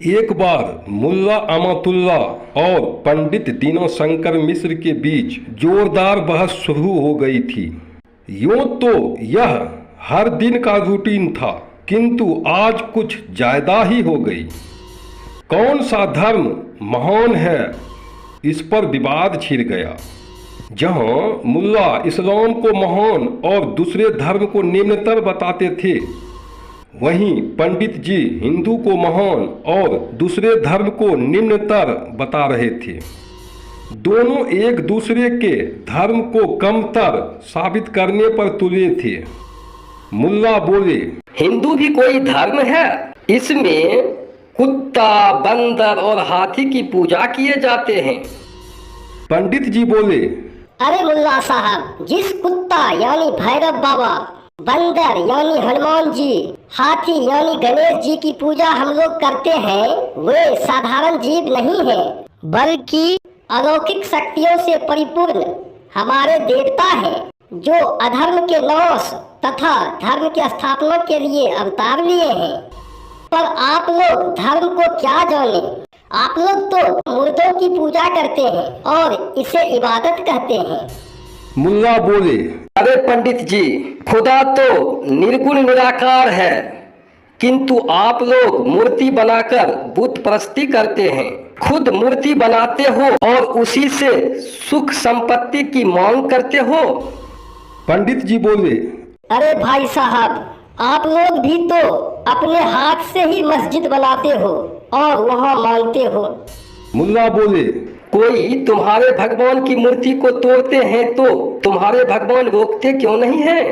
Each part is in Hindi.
एक बार मुल्ला अमातुल्ला और पंडित दीनशंकर मिश्र के बीच जोरदार बहस शुरू हो गई थी। यूं तो यह हर दिन का रूटीन था, किंतु आज कुछ ज्यादा ही हो गई। कौन सा धर्म महान है, इस पर विवाद छिड़ गया। जहां मुल्ला इस्लाम को महान और दूसरे धर्म को निम्नतर बताते थे, वहीं पंडित जी हिंदू को महान और दूसरे धर्म को निम्नतर बता रहे थे। दोनों एक दूसरे के धर्म को कमतर साबित करने पर तुले थे। मुल्ला बोले, हिंदू भी कोई धर्म है? इसमें कुत्ता, बंदर और हाथी की पूजा किए जाते हैं। पंडित जी बोले, अरे मुल्ला साहब, जिस कुत्ता यानी भैरव बाबा, बंदर यानी हनुमान जी, हाथी यानी गणेश जी की पूजा हम लोग करते हैं, वे साधारण जीव नहीं है, बल्कि अलौकिक शक्तियों से परिपूर्ण हमारे देवता हैं, जो अधर्म के नाश तथा धर्म की स्थापना के लिए अवतार लिए हैं। पर आप लोग धर्म को क्या जाने? आप लोग तो मुर्दों की पूजा करते हैं और इसे इबादत कहते हैं। मुल्ला बोले, अरे पंडित जी, खुदा तो निर्गुण निराकार है, किंतु आप लोग मूर्ति बनाकर बुत परस्ती करते हैं। खुद मूर्ति बनाते हो और उसी से सुख संपत्ति की मांग करते हो। पंडित जी बोले, अरे भाई साहब, आप लोग भी तो अपने हाथ से ही मस्जिद बनाते हो और वहाँ मांगते हो। मुल्ला बोले, कोई तुम्हारे भगवान की मूर्ति को तोड़ते हैं तो तुम्हारे भगवान रोकते क्यों नहीं है?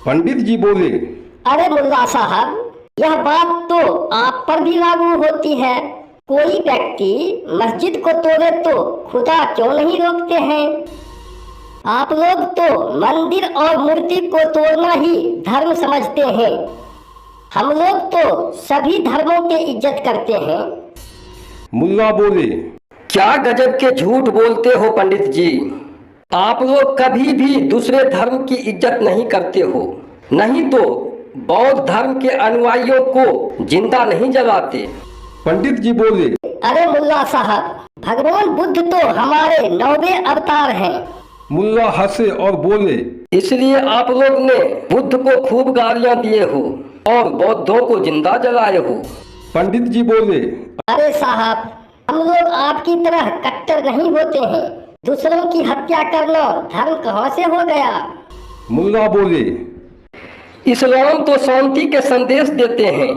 पंडित जी बोले, अरे मुल्ला साहब, यह बात तो आप पर भी लागू होती है। कोई व्यक्ति मस्जिद को तोड़े तो खुदा क्यों नहीं रोकते हैं? आप लोग तो मंदिर और मूर्ति को तोड़ना ही धर्म समझते हैं। हम लोग तो सभी धर्मों की इज्जत करते हैं। मुल्ला बोले, क्या गजब के झूठ बोलते हो पंडित जी। आप लोग कभी भी दूसरे धर्म की इज्जत नहीं करते हो, नहीं तो बौद्ध धर्म के अनुयायियों को जिंदा नहीं जलाते। पंडित जी बोले, अरे मुल्ला साहब, भगवान बुद्ध तो हमारे 9वें अवतार हैं। मुल्ला हंसे और बोले, इसलिए आप लोग ने बुद्ध को खूब गालियां दिए हो और बौद्धों को जिंदा जलाए हो। पंडित जी बोले, अरे साहब, हम लोग आपकी तरह कट्टर नहीं होते हैं। दूसरों की हत्या करना धर्म कहाँ से हो गया? मुल्ला बोले, इस्लाम तो शांति के संदेश देते हैं,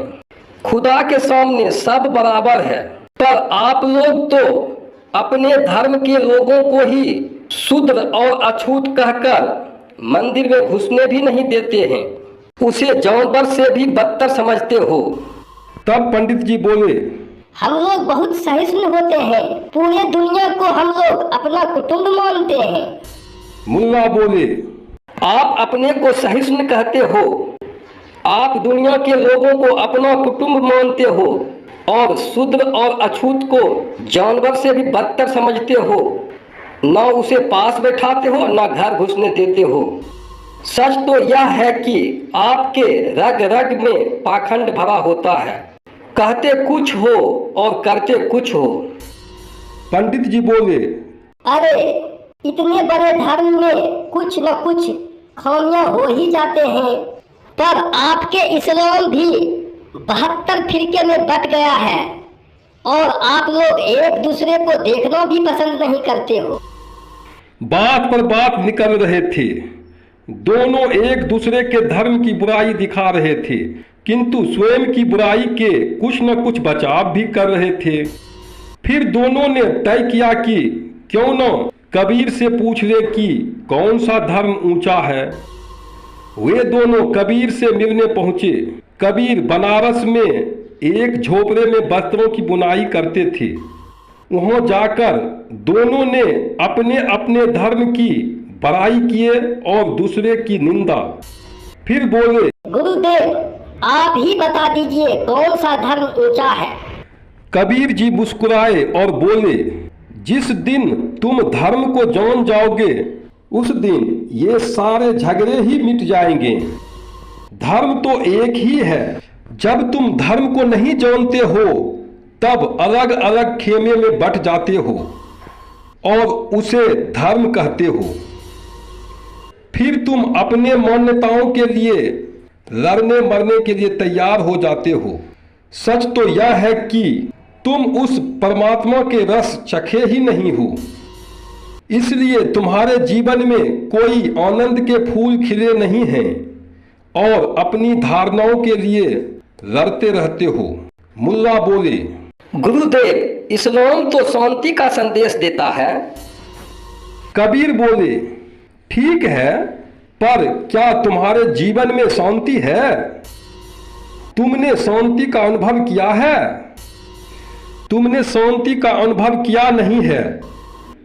खुदा के सामने सब बराबर है। पर आप लोग तो अपने धर्म के लोगों को ही शूद्र और अछूत कहकर मंदिर में घुसने भी नहीं देते हैं, उसे जानवर से भी बदतर समझते हो। तब पंडित जी बोले, हम लोग बहुत सहिष्णु होते हैं। पूरे दुनिया को हम लोग अपना कुटुंब मानते हैं। मुल्ला बोले, आप अपने को सहिष्णु कहते हो, आप दुनिया के लोगों को अपना कुटुंब मानते हो और शूद्र और अछूत को जानवर से भी बदतर समझते हो। न उसे पास बैठाते हो, न घर घुसने देते हो। सच तो यह है कि आपके रग रग में पाखंड भरा होता है, कहते कुछ हो और करते कुछ हो। पंडित जी बोले, अरे इतने बड़े धर्म में कुछ न कुछ खामियां हो ही जाते हैं, पर आपके इस्लाम भी 72 फिरके में बट गया है और आप लोग एक दूसरे को देखना भी पसंद नहीं करते हो। बात पर बात निकल रहे थे। दोनों एक दूसरे के धर्म की बुराई दिखा रहे थे, किंतु स्वयं की बुराई के कुछ न कुछ बचाव भी कर रहे थे। फिर दोनों ने तय किया कि क्यों न कबीर से पूछ ले कि कौन सा धर्म ऊंचा है। वे दोनों कबीर से मिलने पहुंचे। कबीर बनारस में एक झोपड़े में वस्त्रों की बुनाई करते थे। वहां जाकर दोनों ने अपने अपने धर्म की बड़ाई किए और दूसरे की निंदा। फिर बोले, गुरुदेव, आप ही बता दीजिए कौन सा धर्म ऊंचा है। कबीर जी मुस्कुराए और बोले, जिस दिन तुम धर्म को जान जाओगे उस दिन ये सारे झगड़े ही मिट जाएंगे। धर्म तो एक ही है। जब तुम धर्म को नहीं जानते हो तब अलग अलग खेमे में बट जाते हो और उसे धर्म कहते हो। फिर तुम अपने मान्यताओं के लिए लड़ने मरने के लिए तैयार हो जाते हो। सच तो यह है कि तुम उस परमात्मा के रस चखे ही नहीं हो, इसलिए तुम्हारे जीवन में कोई आनंद के फूल खिले नहीं हैं और अपनी धारणाओं के लिए लड़ते रहते हो। मुल्ला बोले, गुरुदेव, इस्लाम तो शांति का संदेश देता है। कबीर बोले, ठीक है, पर क्या तुम्हारे जीवन में शांति है? तुमने शांति का अनुभव किया है? तुमने शांति का अनुभव किया नहीं है,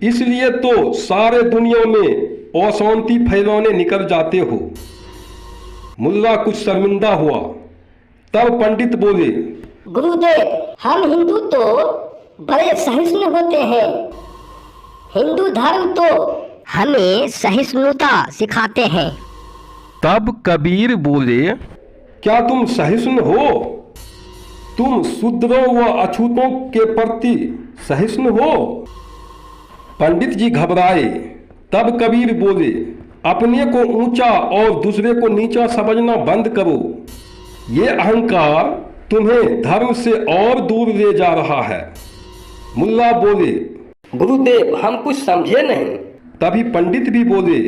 इसलिए तो सारे दुनिया में अशांति फैलाने निकल जाते हो। मुल्ला कुछ शर्मिंदा हुआ। तब पंडित बोले, गुरुदेव, हम हिंदू तो बड़े सहिष्णु होते हैं। हिंदू धर्म तो हमें सहिष्णुता सिखाते हैं। तब कबीर बोले, क्या तुम सहिष्णु हो? तुम शूद्रों व अछूतों के प्रति सहिष्णु हो? पंडित जी घबराए। तब कबीर बोले, अपने को ऊंचा और दूसरे को नीचा समझना बंद करो। ये अहंकार तुम्हें धर्म से और दूर ले जा रहा है। मुल्ला बोले, गुरुदेव, हम कुछ समझे नहीं। तभी पंडित भी बोले,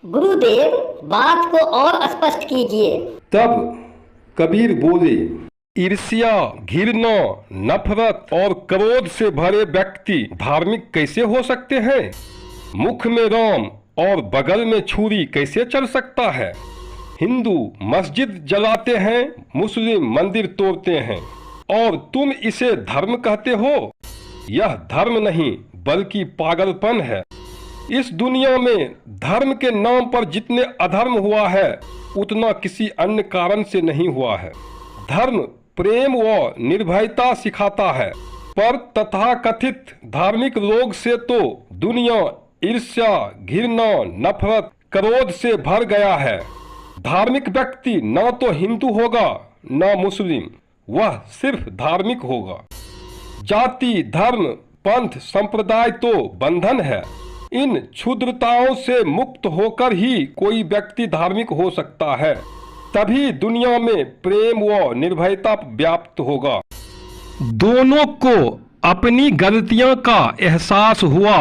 गुरुदेव, बात को और स्पष्ट कीजिए। तब कबीर बोले, ईर्ष्या, घृणा, नफरत और क्रोध से भरे व्यक्ति धार्मिक कैसे हो सकते हैं? मुख में राम और बगल में छुरी कैसे चल सकता है? हिंदू मस्जिद जलाते हैं, मुस्लिम मंदिर तोड़ते हैं, और तुम इसे धर्म कहते हो? यह धर्म नहीं बल्कि पागलपन है। इस दुनिया में धर्म के नाम पर जितने अधर्म हुआ है उतना किसी अन्य कारण से नहीं हुआ है। धर्म प्रेम व निर्भयता सिखाता है, पर तथाकथित धार्मिक लोग से तो दुनिया ईर्ष्या, घृणा, नफरत, क्रोध से भर गया है। धार्मिक व्यक्ति न तो हिंदू होगा न मुस्लिम, वह सिर्फ धार्मिक होगा। जाति, धर्म, पंथ, संप्रदाय तो बंधन है। इन क्षुद्रताओं से मुक्त होकर ही कोई व्यक्ति धार्मिक हो सकता है। तभी दुनिया में प्रेम व निर्भयता व्याप्त होगा। दोनों को अपनी गलतियों का एहसास हुआ।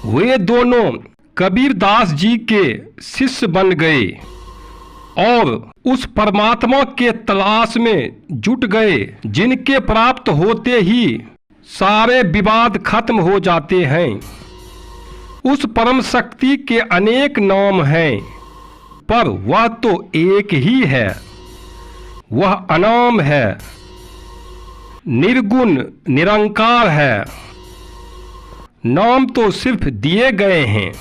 वे दोनों कबीरदास जी के शिष्य बन गए और उस परमात्मा के तलाश में जुट गए जिनके प्राप्त होते ही सारे विवाद खत्म हो जाते हैं। उस परम शक्ति के अनेक नाम हैं, पर वह तो एक ही है। वह अनाम है, निर्गुण, निरंकार है। नाम तो सिर्फ दिए गए हैं।